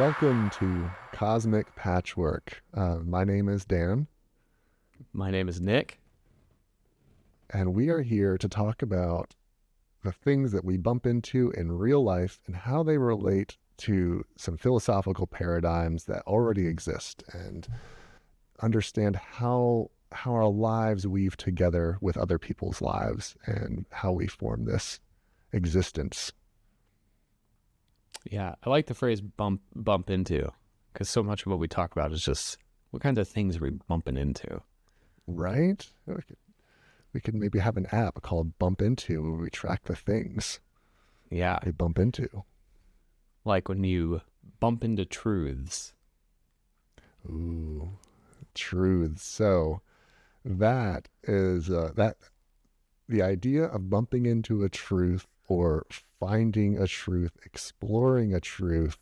Welcome to Cosmic Patchwork. My name is Dan, My name is Nick. and we are here to talk about the things that we bump into in real life and how they relate to some philosophical paradigms that already exist and understand how our lives weave together with other people's lives and how we form this existence. Yeah, I like the phrase bump into because so much of what we talk about is just what kinds of things are we bumping into? Right? We could maybe have an app called Bump Into where we track the things Yeah, they bump into. like when you bump into truths. Ooh, truths. So that is that the idea of bumping into a truth or finding a truth, exploring a truth,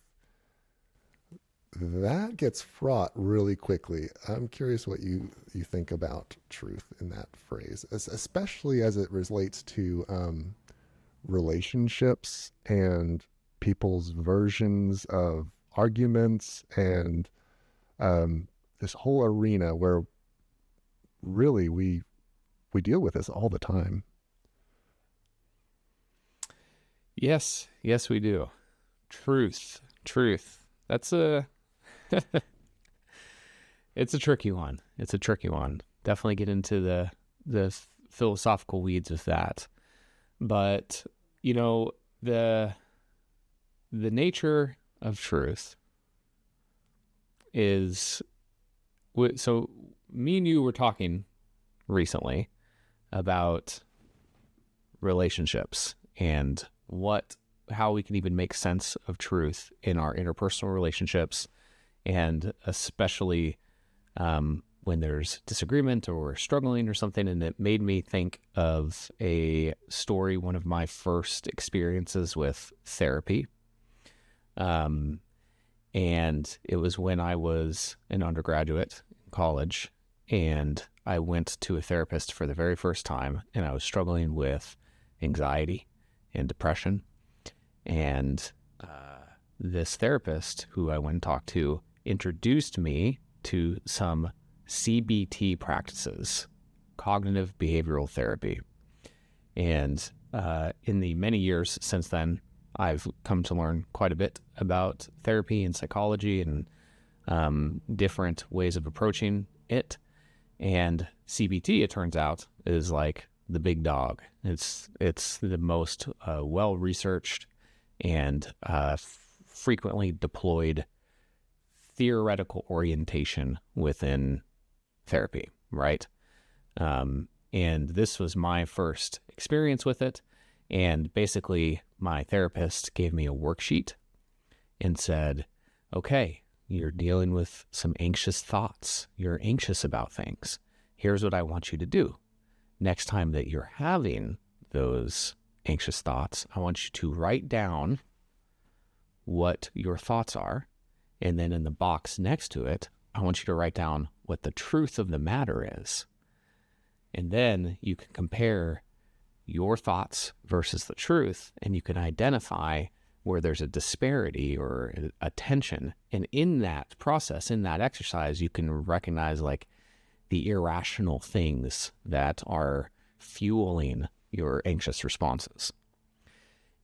that gets fraught really quickly. I'm curious what you think about truth in that phrase, especially as it relates to relationships and people's versions of arguments and this whole arena where really we deal with this all the time. Yes, we do. Truth. That's a it's a tricky one. It's a tricky one. Definitely get into the philosophical weeds with that. But you know the the nature of truth is so me and you were talking recently about relationships and how we can even make sense of truth in our interpersonal relationships, and especially when there's disagreement or we're struggling or something. And it made me think of a story, one of my first experiences with therapy. Um, and it was when I was an undergraduate in college, and I went to a therapist for the very first time, and I was struggling with anxiety and depression. And this therapist who I went and talked to introduced me to some CBT practices, cognitive behavioral therapy. And in the many years since then, I've come to learn quite a bit about therapy and psychology and different ways of approaching it. And CBT, it turns out, is like the big dog. It's the most well researched and frequently deployed theoretical orientation within therapy, right? And this was my first experience with it. And basically, my therapist gave me a worksheet and said, okay, you're dealing with some anxious thoughts. You're anxious about things. Here's what I want you to do. Next time that you're having those anxious thoughts, I want you to write down what your thoughts are. And then in the box next to it, I want you to write down what the truth of the matter is. And then you can compare your thoughts versus the truth, and you can identify where there's a disparity or a tension. And in that process, in that exercise, you can recognize like the irrational things that are fueling your anxious responses.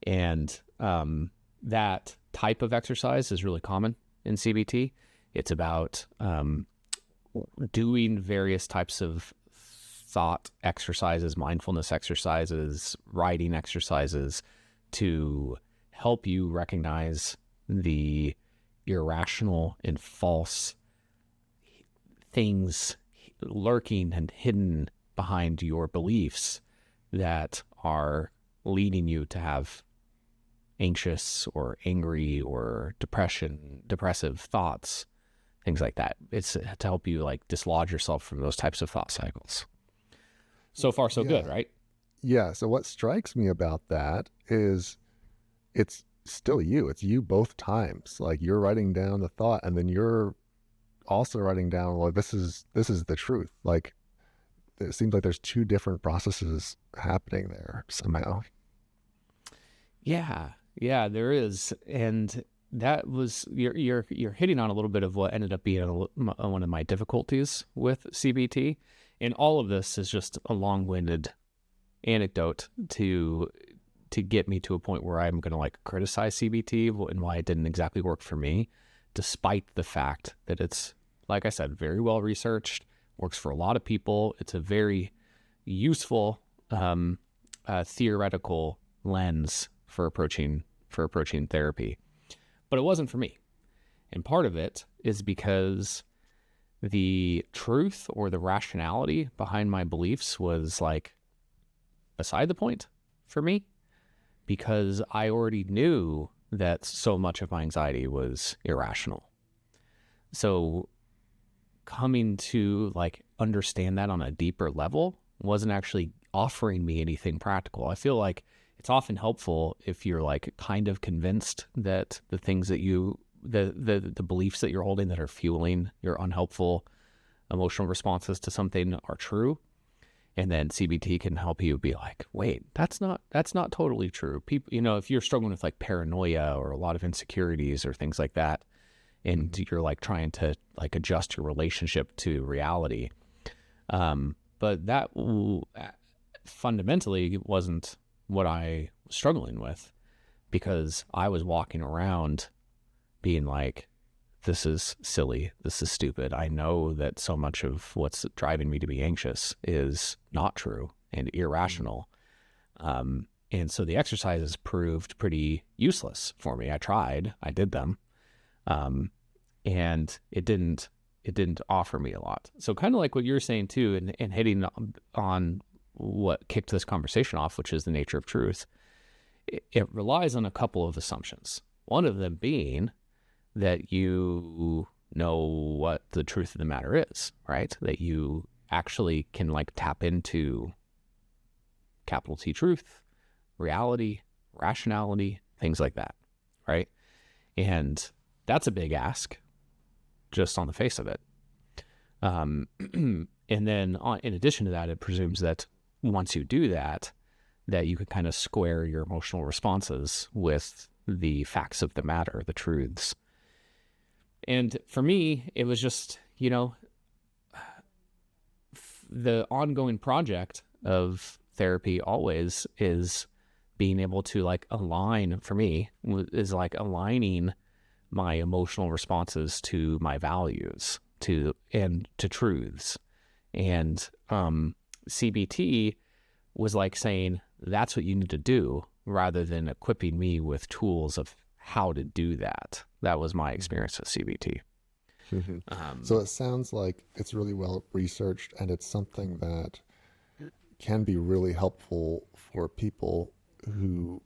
And that type of exercise is really common in CBT. It's about doing various types of thought exercises, mindfulness exercises, writing exercises to help you recognize the irrational and false things lurking and hidden behind your beliefs that are leading you to have anxious or angry or depressive thoughts, things like that. It's to help you like dislodge yourself from those types of thought cycles. So far, so good, Yeah. right? Yeah. So what strikes me about that is it's still you. It's you both times. Like you're writing down the thought and then you're also writing down, well, this is the truth. Like it seems like there's two different processes happening there somehow. Yeah, there is. And that was you're hitting on a little bit of what ended up being one of my difficulties with CBT, and all of this is just a long-winded anecdote to get me to a point where I'm going to like criticize CBT and why it didn't exactly work for me, despite the fact that it's, like I said, very well researched, works for a lot of people. It's a very useful theoretical lens for approaching therapy, but it wasn't for me. And part of it is because the truth or the rationality behind my beliefs was like beside the point for me, because I already knew that so much of my anxiety was irrational. So coming to like understand that on a deeper level wasn't actually offering me anything practical. I feel like it's often helpful if you're like kind of convinced that the things that the beliefs that you're holding that are fueling your unhelpful emotional responses to something are true. And then CBT can help you be like, wait, that's not totally true. People, if you're struggling with like paranoia or a lot of insecurities or things like that, and you're like trying to like adjust your relationship to reality. But that fundamentally wasn't what I was struggling with, because I was walking around being like, this is silly. This is stupid. I know that so much of what's driving me to be anxious is not true and irrational. And so the exercises proved pretty useless for me. I tried, I did them. And it didn't offer me a lot. So kind of like what you're saying too, and hitting on what kicked this conversation off, which is the nature of truth. It relies on a couple of assumptions. One of them being that you know what the truth of the matter is, right? That you actually can like tap into capital T truth, reality, rationality, things like that, right? And that's a big ask just on the face of it. And then in addition to that, it presumes that once you do that, that you can kind of square your emotional responses with the facts of the matter, the truths. And for me, it was just, the ongoing project of therapy always is being able to like align, for me, is like aligning my emotional responses to my values, to truths. And CBT was like saying, that's what you need to do, rather than equipping me with tools of how to do that. That was my experience with CBT. So it sounds like it's really well researched, and it's something that can be really helpful for people who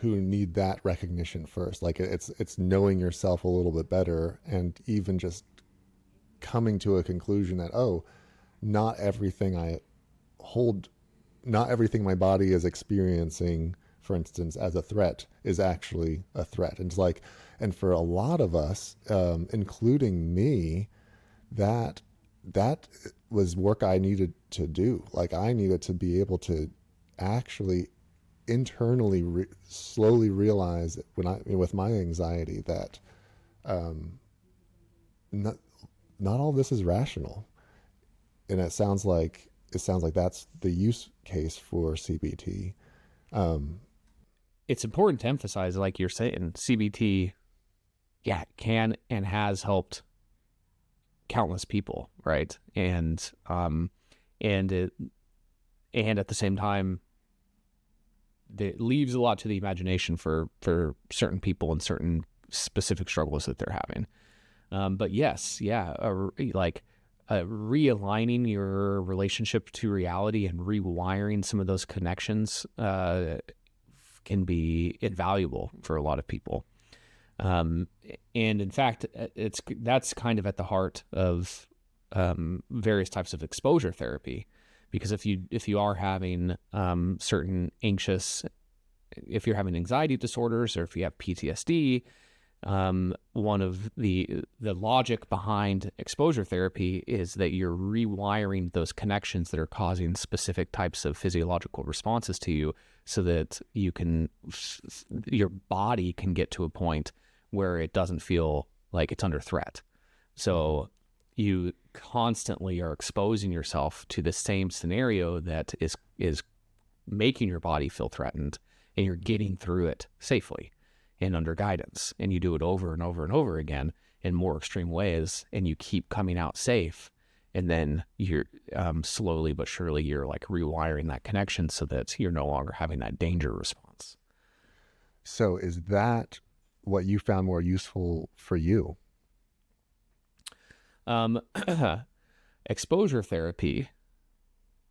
need that recognition first. Like it's knowing yourself a little bit better, and even just coming to a conclusion that, oh, not everything my body is experiencing, for instance, as a threat is actually a threat. And it's like, and for a lot of us, including me, that was work I needed to do. Like I needed to be able to actually internally slowly realize with my anxiety that not all this is rational. And it sounds like that's the use case for CBT. It's important to emphasize, like you're saying, CBT, can and has helped countless people, right? And at the same time, it leaves a lot to the imagination for certain people and certain specific struggles that they're having. But yes, realigning your relationship to reality and rewiring some of those connections can be invaluable for a lot of people. And in fact, that's kind of at the heart of various types of exposure therapy, because if you are having if you're having anxiety disorders, or if you have PTSD, One of the logic behind exposure therapy is that you're rewiring those connections that are causing specific types of physiological responses to you, so that you can your body can get to a point where it doesn't feel like it's under threat. So you constantly are exposing yourself to the same scenario that is making your body feel threatened, and you're getting through it safely and under guidance, and you do it over and over and over again in more extreme ways, and you keep coming out safe, and then you're slowly but surely you're like rewiring that connection so that you're no longer having that danger response. So is that what you found more useful for you? um, Exposure therapy,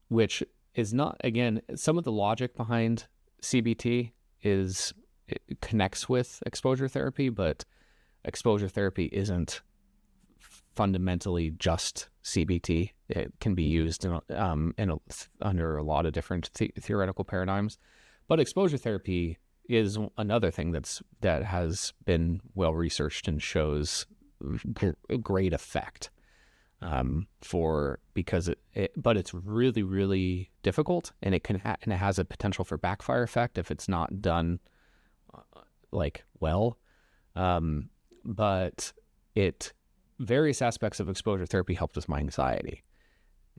which is not, again, some of the logic behind CBT is it connects with exposure therapy, but exposure therapy isn't fundamentally just CBT. It can be used under a lot of different theoretical paradigms, but exposure therapy is another thing that has been well researched and shows great effect because but it's really, really difficult, and it and it has a potential for backfire effect if it's not done well. But various aspects of exposure therapy helped with my anxiety,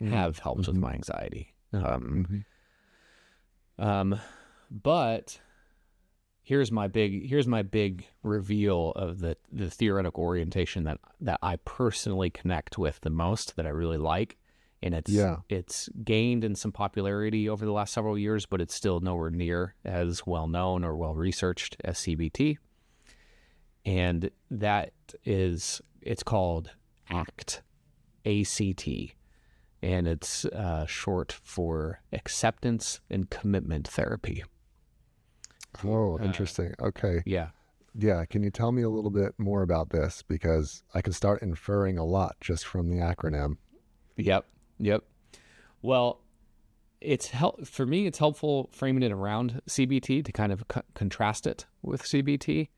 have helped with my anxiety. But here's my big reveal of the theoretical orientation that I personally connect with the most, that I really like. And it's gained in some popularity over the last several years, but it's still nowhere near as well known or well researched as CBT. And it's called ACT, ACT, and it's short for acceptance and commitment therapy. Oh, interesting. Okay. Yeah. Yeah. Can you tell me a little bit more about this? Because I can start inferring a lot just from the acronym. Yep. Well, for me, it's helpful framing it around CBT to kind of contrast it with CBT,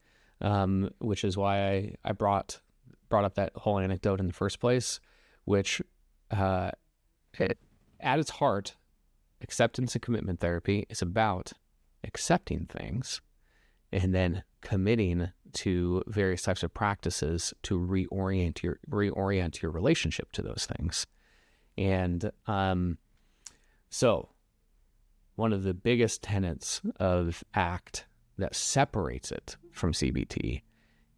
which is why I brought up that whole anecdote in the first place, which at its heart, acceptance and commitment therapy is about accepting things and then committing to various types of practices to reorient your relationship to those things. And so one of the biggest tenets of ACT that separates it from CBT,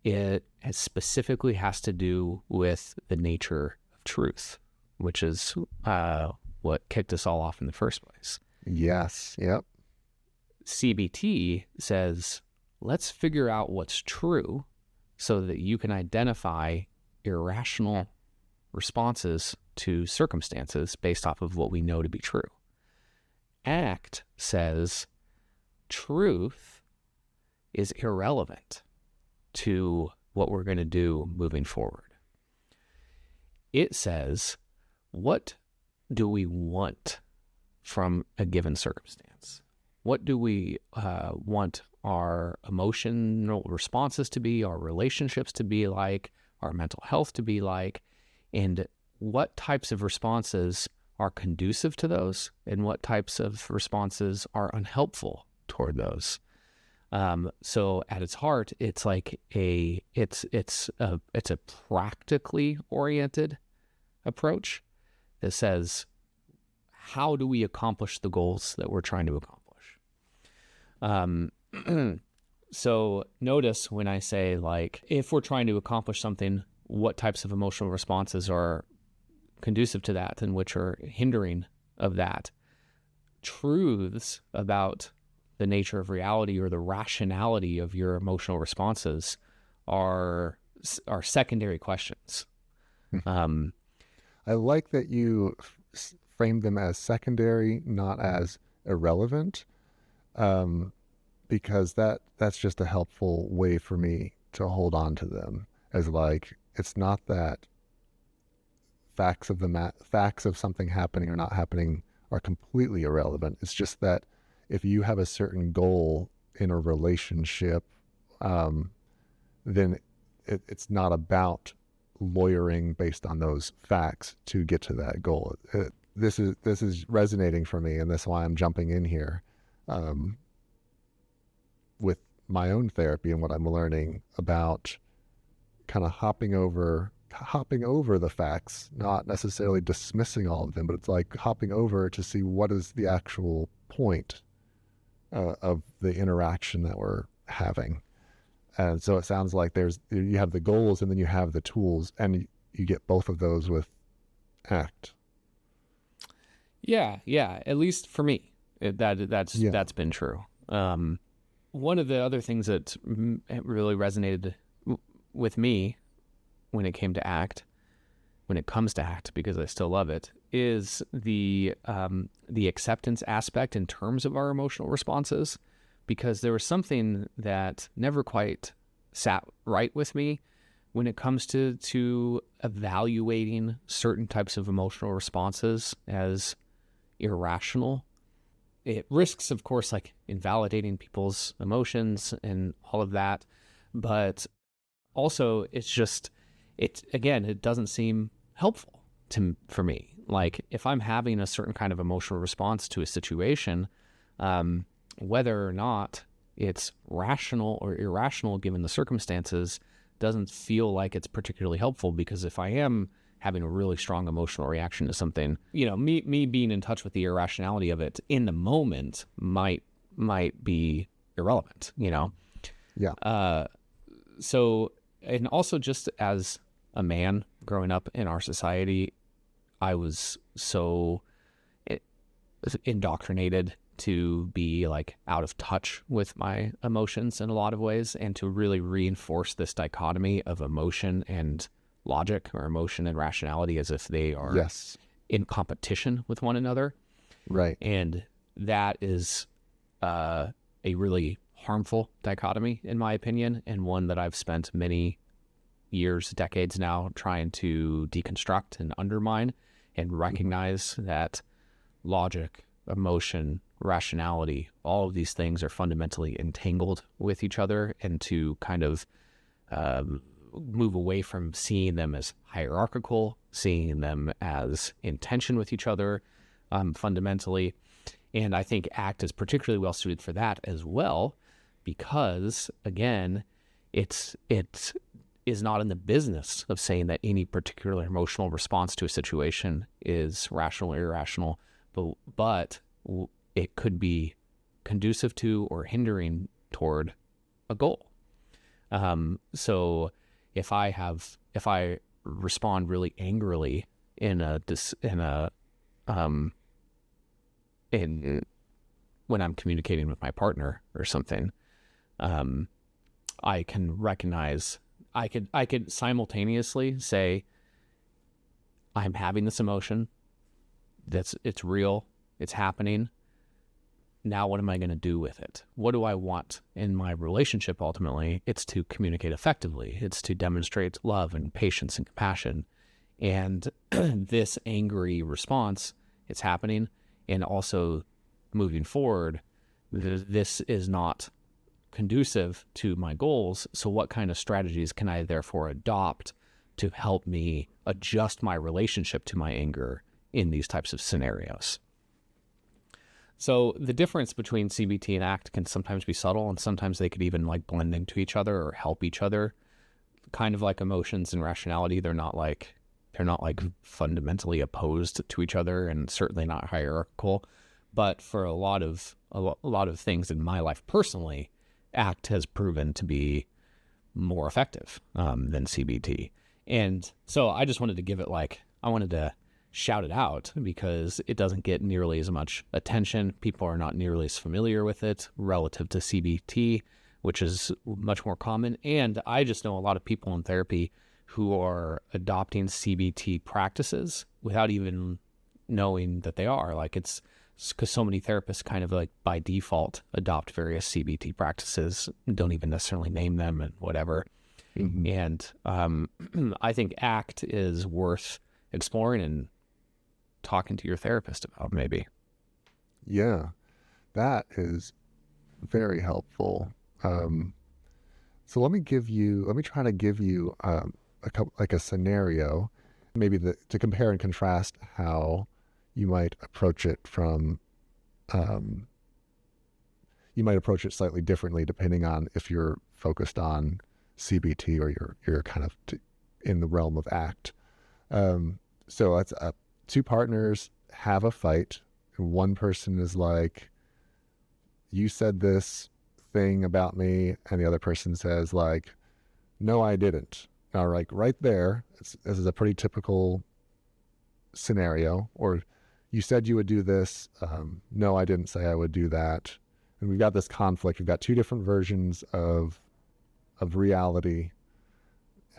it specifically has to do with the nature of truth, which is what kicked us all off in the first place. Yes. Yep. CBT says, let's figure out what's true so that you can identify irrational responses to circumstances based off of what we know to be true. ACT says truth is irrelevant to what we're going to do moving forward. It says, what do we want from a given circumstance? What do we want our emotional responses to be, our relationships to be like, our mental health to be like, and what types of responses are conducive to those, and what types of responses are unhelpful toward those. So at its heart, it's like it's a practically oriented approach that says, how do we accomplish the goals that we're trying to accomplish? So notice when I say, like, if we're trying to accomplish something, what types of emotional responses are conducive to that and which are hindering of that. Truths about the nature of reality or the rationality of your emotional responses are secondary questions. I like that you framed them as secondary, not as irrelevant, because that's just a helpful way for me to hold on to them, as like, it's not that facts of something happening or not happening are completely irrelevant. It's just that if you have a certain goal in a relationship, then it's not about lawyering based on those facts to get to that goal. This is resonating for me, and that's why I'm jumping in here um, with my own therapy and what I'm learning about kind of hopping over the facts, not necessarily dismissing all of them, but it's like hopping over to see what is the actual point of the interaction that we're having. And so it sounds like you have the goals and then you have the tools, and you get both of those with ACT. Yeah. At least for me, Yeah. that's been true. One of the other things that really resonated with me when it came to ACT, when it comes to ACT, because I still love it, is the acceptance aspect in terms of our emotional responses, because there was something that never quite sat right with me when it comes to evaluating certain types of emotional responses as irrational. It risks, of course, like invalidating people's emotions and all of that, but also it's just, it doesn't seem helpful for me. Like if I'm having a certain kind of emotional response to a situation, whether or not it's rational or irrational given the circumstances doesn't feel like it's particularly helpful, because if I am having a really strong emotional reaction to something, me being in touch with the irrationality of it in the moment might be irrelevant, Yeah. So, and also just as a man growing up in our society, I was so indoctrinated to be like out of touch with my emotions in a lot of ways, and to really reinforce this dichotomy of emotion and logic, or emotion and rationality, as if they are Yes. in competition with one another. Right. And that is a really harmful dichotomy, in my opinion, and one that I've spent many years, decades now, trying to deconstruct and undermine, and recognize that logic, emotion, rationality, all of these things are fundamentally entangled with each other, and to kind of move away from seeing them as hierarchical, seeing them as in tension with each other, fundamentally. And I think ACT is particularly well suited for that as well, because again, it is not in the business of saying that any particular emotional response to a situation is rational or irrational, but it could be conducive to or hindering toward a goal. So if I respond really angrily when I'm communicating with my partner or something, I can recognize, I could simultaneously say, I'm having this emotion. It's real. It's happening. Now, what am I going to do with it? What do I want in my relationship? Ultimately, it's to communicate effectively. It's to demonstrate love and patience and compassion. And this angry response, it's happening. And also moving forward, this is not conducive to my goals. So what kind of strategies can I therefore adopt to help me adjust my relationship to my anger in these types of scenarios? So the difference between CBT and ACT can sometimes be subtle, and sometimes they could even like blend into each other or help each other. Kind of like emotions and rationality, they're not like fundamentally opposed to each other, and certainly not hierarchical. But for a lot of things in my life personally, ACT has proven to be more effective than CBT. And so I just wanted to I wanted to shout it out, because it doesn't get nearly as much attention. People are not nearly as familiar with it relative to CBT, which is much more common. And I just know a lot of people in therapy who are adopting CBT practices without even knowing that they are. Like, it's because so many therapists kind of like by default adopt various CBT practices, don't even necessarily name them and whatever. Mm-hmm. And I think ACT is worth exploring and talking to your therapist about, maybe. Yeah, that is very helpful. So let me try to give you a couple, like a scenario, maybe to compare and contrast how you might approach it from, um, you might approach it slightly differently depending on if you're focused on CBT or you're kind of in the realm of ACT. So it's two partners have a fight, and one person is like, "You said this thing about me," and the other person says like, "No, I didn't." Now, like right there, this is a pretty typical scenario. Or, "You said you would do this. No, I didn't say I would do that." And we've got this conflict. We've got two different versions of reality.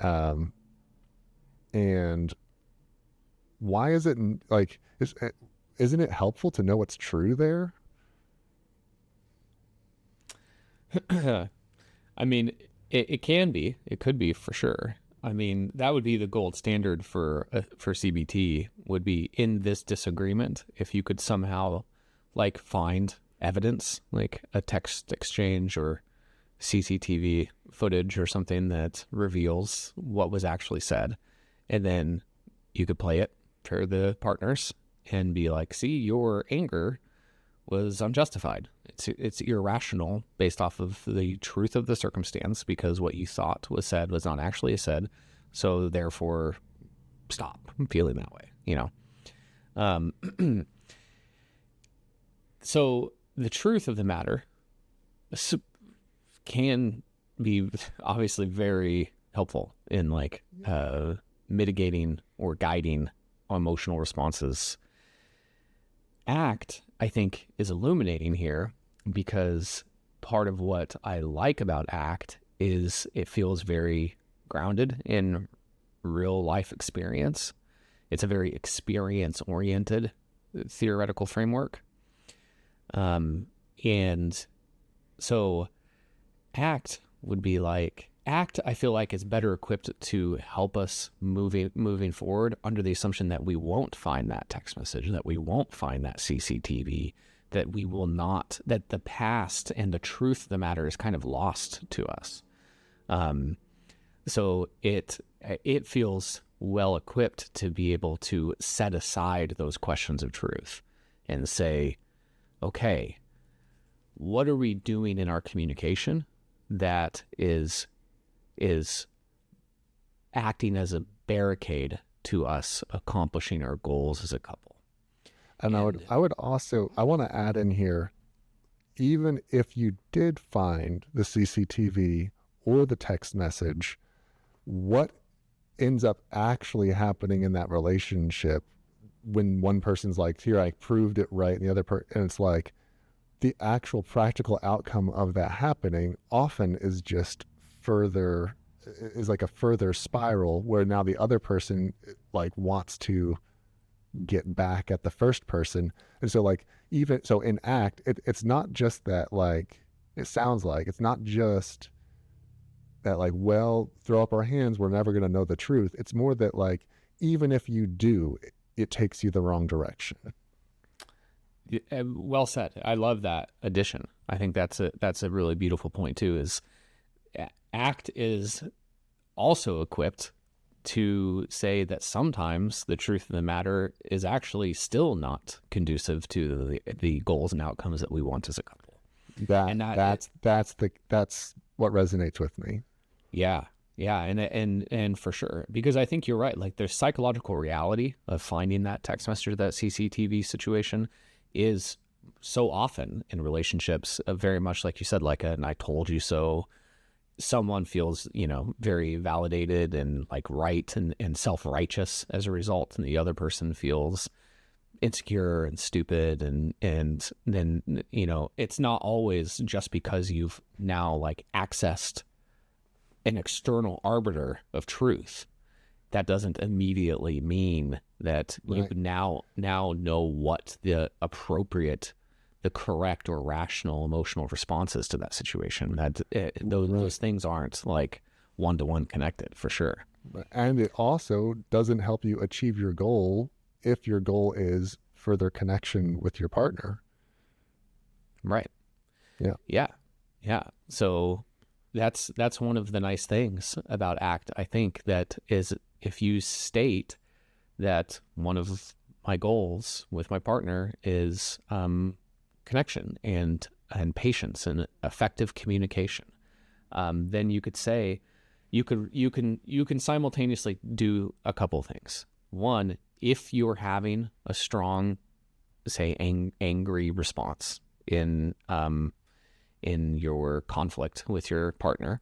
Um, and why is it like isn't it helpful to know what's true there? I mean, it can be, it could be for sure. I mean, that would be the gold standard for CBT would be in this disagreement. If you could somehow like find evidence, like a text exchange or CCTV footage or something that reveals what was actually said, and then you could play it for the partners and be like, see, your anger was unjustified. It's irrational based off of the truth of the circumstance because what you thought was said was not actually said. So therefore, stop feeling that way. You know. So the truth of the matter can be obviously very helpful in like mitigating or guiding emotional responses. ACT, I think, is illuminating here because part of what I like about ACT is it feels very grounded in real life experience. It's a very experience oriented theoretical framework. And so ACT would be like, ACT, I feel like, is better equipped to help us moving forward under the assumption that we won't find that text message, that we won't find that CCTV, that we will not, that the past and the truth of the matter is kind of lost to us. So it feels well equipped to be able to set aside those questions of truth and say, okay, what are we doing in our communication that is acting as a barricade to us accomplishing our goals as a couple? And And I would also, I want to add in here, even if you did find the CCTV or the text message, what ends up actually happening in that relationship when one person's like, "Here, I proved it right," and the other and it's like the actual practical outcome of that happening often is just further, is like a further spiral where now the other person like wants to get back at the first person. And so like, even so in ACT, it's not just that, like, it sounds like it's not just that, like, well, throw up our hands, we're never going to know the truth. It's more that like, even if you do, it takes you the wrong direction. well said. I love that addition. I think that's a really beautiful point too. Is ACT is also equipped to say that sometimes the truth of the matter is actually still not conducive to the goals and outcomes that we want as a couple. And That's what resonates with me. yeah, yeah, and for sure, because I think you're right. Like, there's psychological reality of finding that text message, that CCTV situation, is so often in relationships, very much like you said, like an "I told you so." Someone feels, very validated and like right and self-righteous as a result, and the other person feels insecure and stupid, and then it's not always just because you've now like accessed an external arbiter of truth. That doesn't immediately mean that you Right. now know what the correct or rational emotional responses to that situation. That Right. those things aren't like one-to-one connected for sure. And it also doesn't help you achieve your goal if your goal is further connection with your partner. Right. Yeah. Yeah. Yeah. So that's one of the nice things about ACT, I think, that is if you state that one of my goals with my partner is connection and patience and effective communication, then you could say you can simultaneously do a couple things. One, if you're having a strong, say, angry response in your conflict with your partner,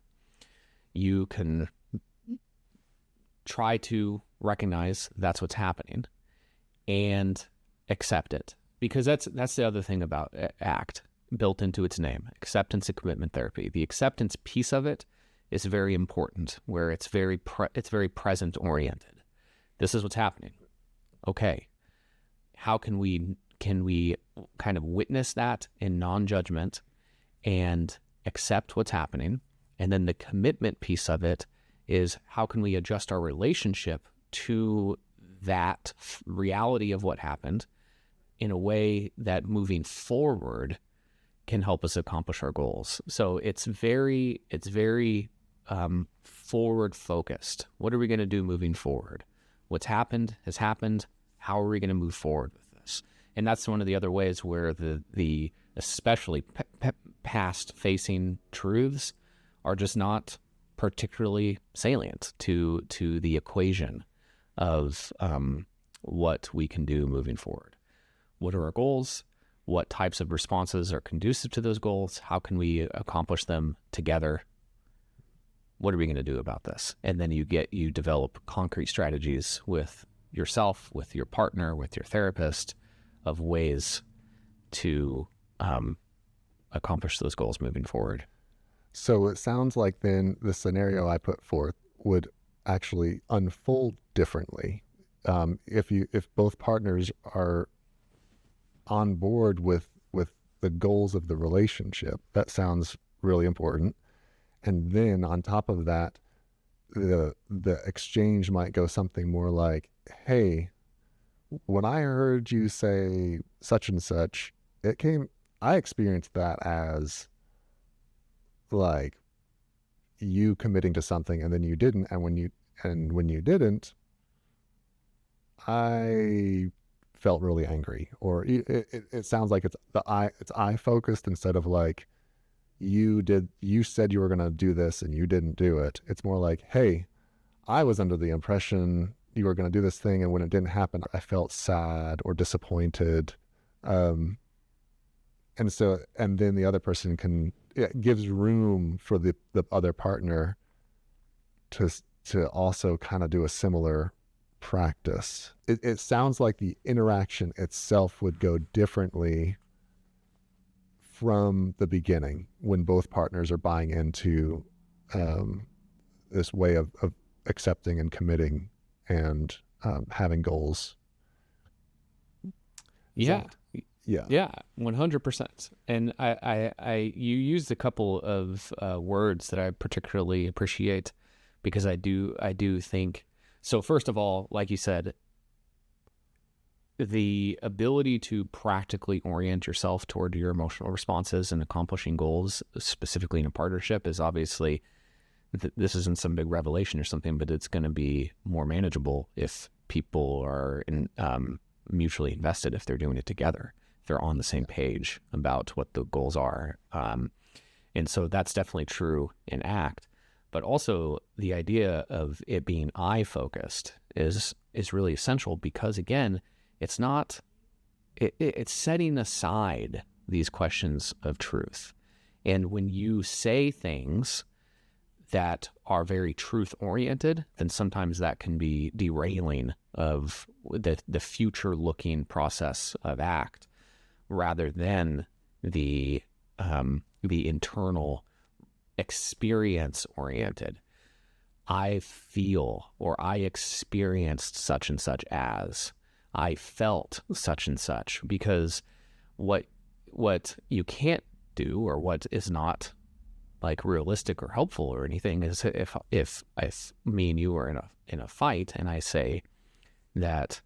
you can try to recognize that's what's happening and accept it, because that's the other thing about ACT built into its name, acceptance and commitment therapy. The acceptance piece of it is very important, where it's very present oriented. This is what's happening. Okay, how can we kind of witness that in non-judgment and accept what's happening? And then the commitment piece of it is, how can we adjust our relationship to that reality of what happened in a way that moving forward can help us accomplish our goals. So it's very forward focused. What are we going to do moving forward? What's happened has happened. How are we going to move forward with this? And that's one of the other ways where the especially past facing truths are just not particularly salient to the equation of what we can do moving forward. What are our goals? What types of responses are conducive to those goals? How can we accomplish them together? What are we going to do about this? And then you develop concrete strategies with yourself, with your partner, with your therapist, of ways to accomplish those goals moving forward. So it sounds like then the scenario I put forth would actually unfold differently. If both partners are on board with the goals of the relationship, that sounds really important. And then on top of that, the exchange might go something more like, hey, when I heard you say such and such, I experienced that as like you committing to something and then you didn't. And when you didn't, I felt really angry. Or it sounds like it's I focused instead of like, you said you were going to do this and you didn't do it. It's more like, hey, I was under the impression you were going to do this thing, and when it didn't happen, I felt sad or disappointed. And then the other person it gives room for the other partner to also kind of do a similar practice. It sounds like the interaction itself would go differently from the beginning when both partners are buying into this way of accepting and committing and having goals. Yeah. Yeah. 100%. And you used a couple of words that I particularly appreciate, because I do think, so first of all, like you said, the ability to practically orient yourself toward your emotional responses and accomplishing goals, specifically in a partnership, is obviously, this isn't some big revelation or something, but it's going to be more manageable if people are mutually invested, if they're doing it together, if they're on the same page about what the goals are. And so that's definitely true in ACT, but also the idea of it being I-focused is really essential, because again, it's setting aside these questions of truth. And when you say things that are very truth-oriented, then sometimes that can be derailing of the future-looking process of ACT, rather than the internal experience-oriented. I feel, or I experienced such and such as, I felt such and such. Because what you can't do, or what is not like realistic or helpful or anything, is if me and you are in a fight and I say that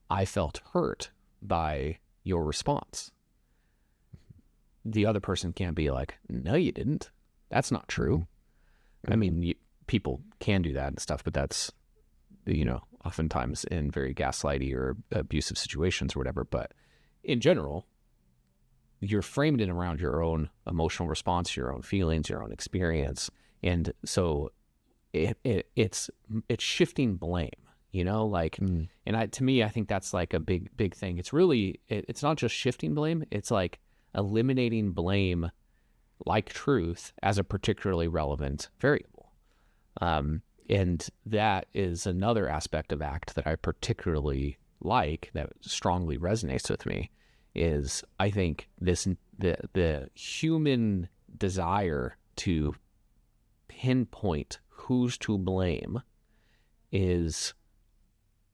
I felt hurt by your response, the other person can't be like, no, you didn't. That's not true. I Mm-hmm. mean, people can do that and stuff, but that's, oftentimes in very gaslighty or abusive situations or whatever. But in general, you're framed in around your own emotional response, your own feelings, your own experience. And so it's shifting blame, like, Mm-hmm. and to me, I think that's like a big thing. It's really, it's not just shifting blame. It's like eliminating blame, like truth, as a particularly relevant variable. And that is another aspect of ACT that I particularly like, that strongly resonates with me, is I think the human desire to pinpoint who's to blame is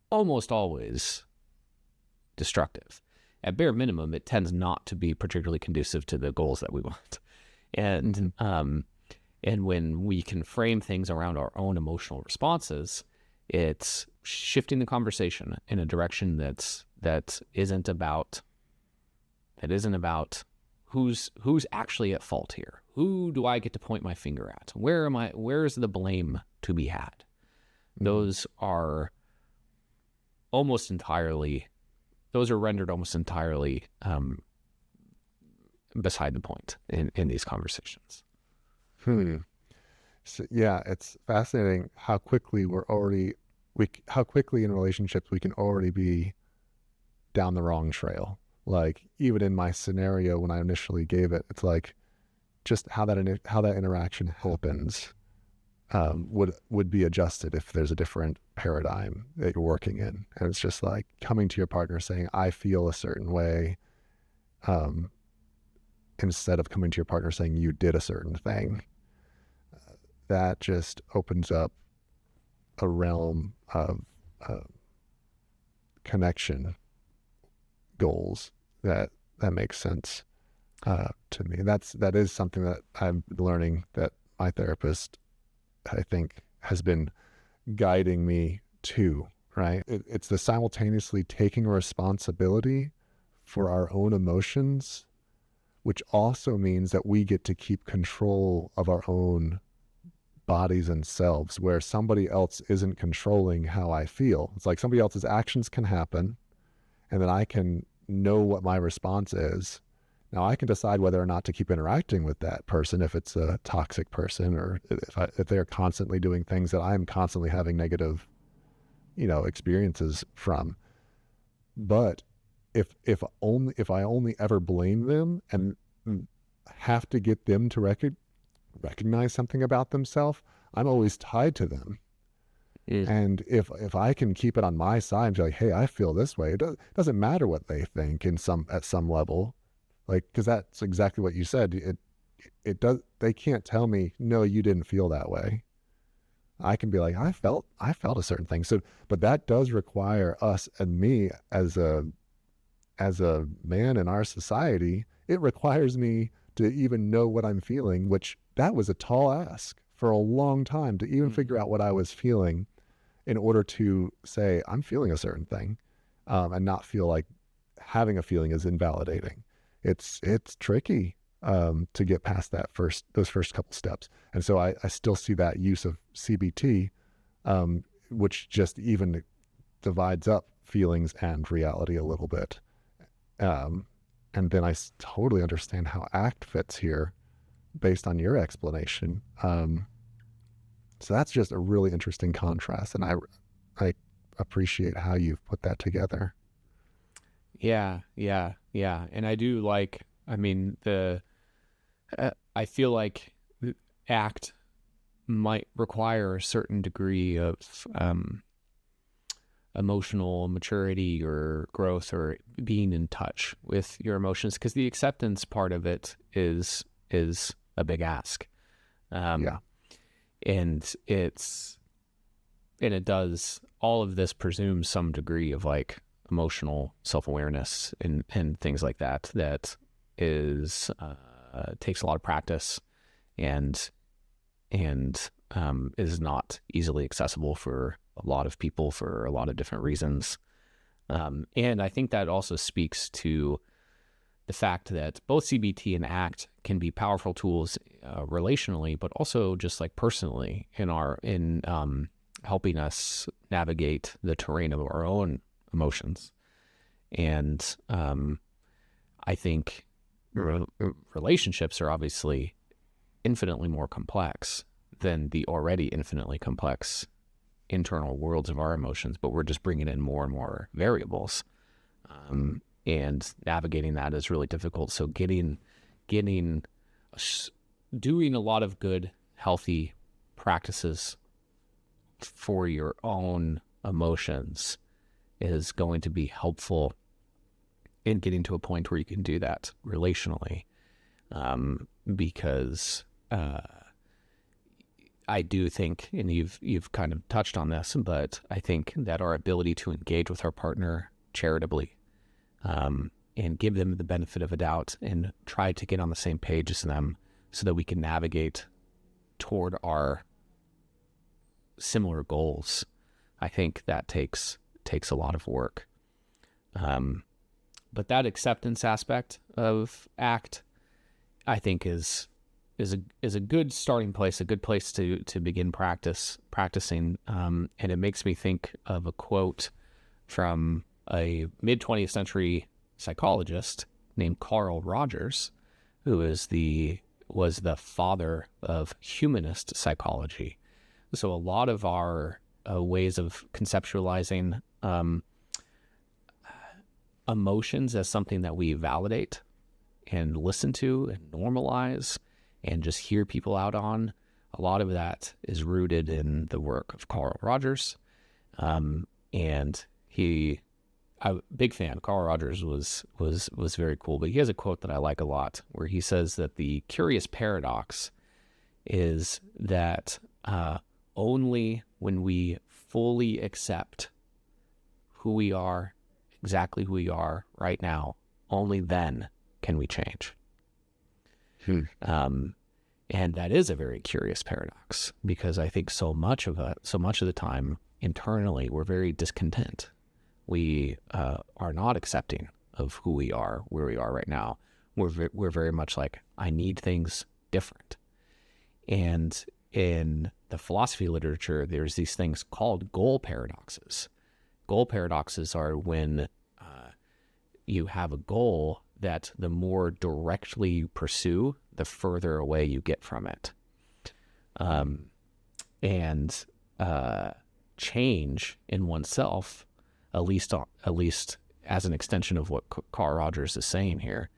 almost always destructive. At bare minimum, it tends not to be particularly conducive to the goals that we want. And and when we can frame things around our own emotional responses, it's shifting the conversation in a direction that isn't about who's actually at fault here. Who do I get to point my finger at? Where's the blame to be had? Those are rendered almost entirely beside the point in these conversations. Hmm. So, yeah, it's fascinating how quickly how quickly in relationships we can already be down the wrong trail. Like even in my scenario when I initially gave it, it's like just how that interaction happens would be adjusted if there's a different paradigm that you're working in, and it's just like coming to your partner saying, "I feel a certain way," um, instead of coming to your partner saying you did a certain thing. That just opens up a realm of uh, connection goals that makes sense to me. That is something that I'm learning, that my therapist, I think, has been guiding me to. Right? It's the simultaneously taking responsibility for our own emotions, which also means that we get to keep control of our own bodies and selves, where somebody else isn't controlling how I feel. It's like somebody else's actions can happen, and then I can know what my response is. Now I can decide whether or not to keep interacting with that person if it's a toxic person, or if they're constantly doing things that I'm constantly having negative, experiences from. But if I only ever blame them and have to get them to recognize something about themselves, I'm always tied to them. Mm. And if I can keep it on my side and be like, hey, I feel this way, doesn't matter what they think at some level, like, because that's exactly what you said. It does. They can't tell me, no, you didn't feel that way. I can be like, I felt a certain thing. So, but that does require us and me as a man in our society. It requires me to even know what I'm feeling, which that was a tall ask for a long time, to even figure out what I was feeling in order to say I'm feeling a certain thing, and not feel like having a feeling is invalidating. It's tricky to get past those first couple steps, and so I still see that use of CBT, which just even divides up feelings and reality a little bit. And then I totally understand how ACT fits here based on your explanation. So that's just a really interesting contrast, and I appreciate how you've put that together. Yeah. And I do like, I mean, I feel like the ACT might require a certain degree of emotional maturity or growth, or being in touch with your emotions, because the acceptance part of it is a big ask. Yeah. And it does, all of this presumes some degree of like emotional self-awareness and things like that is takes a lot of practice, and is not easily accessible for a lot of people for a lot of different reasons. And I think that also speaks to the fact that both CBT and ACT can be powerful tools relationally, but also just like personally in helping us navigate the terrain of our own emotions. And I think relationships are obviously infinitely more complex than the already infinitely complex internal worlds of our emotions, but we're just bringing in more and more variables. And navigating that is really difficult. So doing a lot of good, healthy practices for your own emotions is going to be helpful in getting to a point where you can do that relationally. Because I do think, and you've kind of touched on this, but I think that our ability to engage with our partner charitably, and give them the benefit of a doubt and try to get on the same page as them so that we can navigate toward our similar goals. I think that takes a lot of work. But that acceptance aspect of ACT, I think is a good starting place, a good place to begin practicing. And it makes me think of a quote from a mid-20th century psychologist named Carl Rogers, who was the father of humanist psychology. So a lot of our ways of conceptualizing emotions as something that we validate and listen to and normalize and just hear people out on, a lot of that is rooted in the work of Carl Rogers. And I'm a big fan. Carl Rogers was very cool, but he has a quote that I like a lot where he says that the curious paradox is that only when we fully accept who we are, exactly who we are right now, only then can we change. And that is a very curious paradox, because I think so much of the time internally we're very discontent. We are not accepting of who we are, where we are right now. We're very much like, I need things different. And in the philosophy literature, there's these things called goal paradoxes. Goal paradoxes are when you have a goal that the more directly you pursue, the further away you get from it. And change in oneself, at least as an extension of what Carl Rogers is saying here,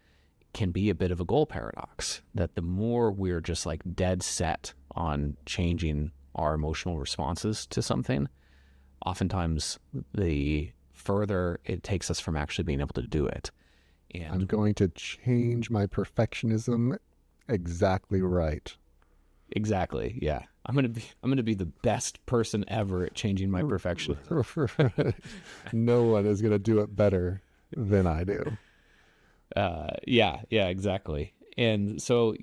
can be a bit of a goal paradox, that the more we're just like dead set on changing our emotional responses to something, oftentimes the further it takes us from actually being able to do it. And I'm going to change my perfectionism. Exactly right. Exactly. Yeah. I'm gonna be the best person ever at changing my perfectionism. No one is going to do it better than I do. Yeah, exactly. And so,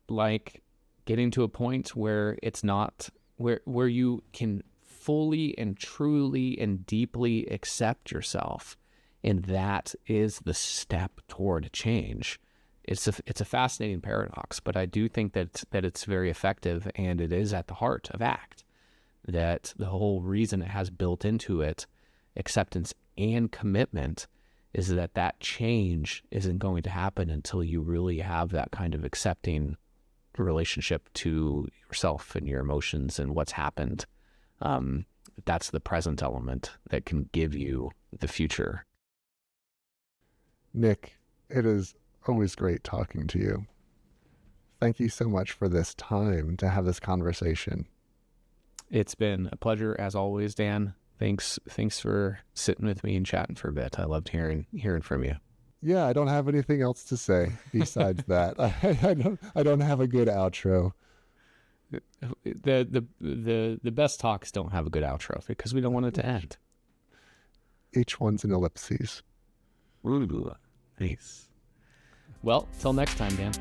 like getting to a point where it's not where you can fully and truly and deeply accept yourself, and that is the step toward change. It's a fascinating paradox, but I do think that it's very effective, and it is at the heart of ACT. That the whole reason it has built into it acceptance and commitment is that change isn't going to happen until you really have that kind of accepting relationship to yourself and your emotions and what's happened. That's the present element that can give you the future. Nick, it is always great talking to you. Thank you so much for this time to have this conversation. It's been a pleasure as always, Dan. Thanks for sitting with me and chatting for a bit. I loved hearing from you. Yeah, I don't have anything else to say besides that. I don't have a good outro. The best talks don't have a good outro because we don't want it to end. Each one's an ellipses. Nice. Well, till next time, Dan.